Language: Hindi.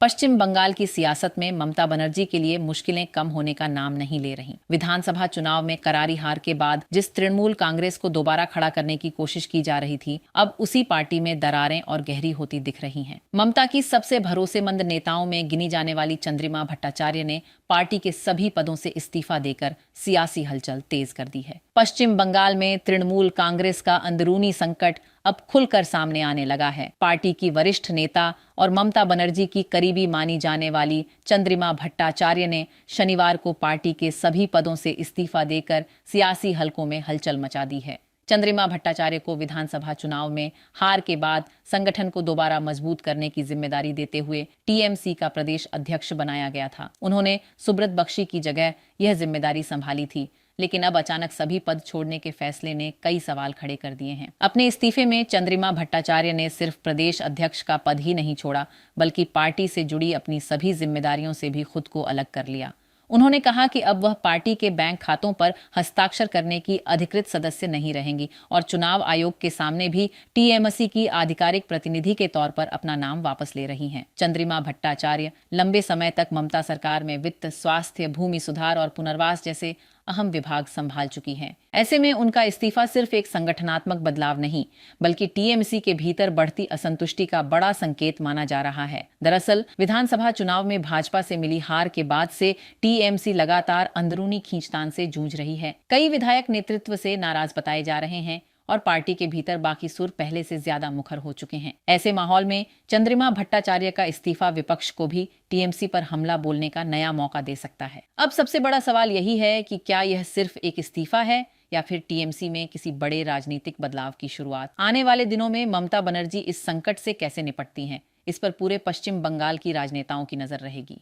पश्चिम बंगाल की सियासत में ममता बनर्जी के लिए मुश्किलें कम होने का नाम नहीं ले रही। विधानसभा चुनाव में करारी हार के बाद जिस तृणमूल कांग्रेस को दोबारा खड़ा करने की कोशिश की जा रही थी, अब उसी पार्टी में दरारें और गहरी होती दिख रही हैं। ममता की सबसे भरोसेमंद नेताओं में गिनी जाने वाली चंद्रिमा भट्टाचार्य ने पार्टी के सभी पदों से इस्तीफा देकर सियासी हलचल तेज कर दी है। पश्चिम बंगाल में तृणमूल कांग्रेस का अंदरूनी संकट अब खुलकर सामने आने लगा है। पार्टी की वरिष्ठ नेता और ममता बनर्जी की करीबी मानी जाने वाली चंद्रिमा भट्टाचार्य ने शनिवार को पार्टी के सभी पदों से इस्तीफा देकर सियासी हलकों में हलचल मचा दी है। चंद्रिमा भट्टाचार्य को विधानसभा चुनाव में हार के बाद संगठन को दोबारा मजबूत करने की जिम्मेदारी देते हुए टीएमसी का प्रदेश अध्यक्ष बनाया गया था। उन्होंने सुब्रत बख्शी की जगह यह जिम्मेदारी संभाली थी, लेकिन अब अचानक सभी पद छोड़ने के फैसले ने कई सवाल खड़े कर दिए हैं। अपने इस्तीफे में चंद्रिमा भट्टाचार्य ने सिर्फ प्रदेश अध्यक्ष का पद ही नहीं छोड़ा, बल्कि पार्टी से जुड़ी अपनी सभी जिम्मेदारियों से भी खुद को अलग कर लिया। उन्होंने कहा कि अब वह पार्टी के बैंक खातों पर हस्ताक्षर करने की अधिकृत सदस्य नहीं रहेंगी और चुनाव आयोग के सामने भी टीएमसी की आधिकारिक प्रतिनिधि के तौर पर अपना नाम वापस ले रही हैं। चंद्रिमा भट्टाचार्य लंबे समय तक ममता सरकार में वित्त, स्वास्थ्य, भूमि सुधार और पुनर्वास जैसे अहम विभाग संभाल चुकी हैं। ऐसे में उनका इस्तीफा सिर्फ एक संगठनात्मक बदलाव नहीं, बल्कि टीएमसी के भीतर बढ़ती असंतुष्टि का बड़ा संकेत माना जा रहा है। दरअसल विधानसभा चुनाव में भाजपा से मिली हार के बाद से टीएमसी लगातार अंदरूनी खींचतान से जूझ रही है। कई विधायक नेतृत्व से नाराज बताए जा रहे हैं और पार्टी के भीतर बाकी सुर पहले से ज्यादा मुखर हो चुके हैं। ऐसे माहौल में चंद्रिमा भट्टाचार्य का इस्तीफा विपक्ष को भी टीएमसी पर हमला बोलने का नया मौका दे सकता है। अब सबसे बड़ा सवाल यही है कि क्या यह सिर्फ एक इस्तीफा है या फिर टीएमसी में किसी बड़े राजनीतिक बदलाव की शुरुआत। आने वाले दिनों में ममता बनर्जी इस संकट से कैसे निपटती हैं, इस पर पूरे पश्चिम बंगाल की राजनेताओं की नजर रहेगी।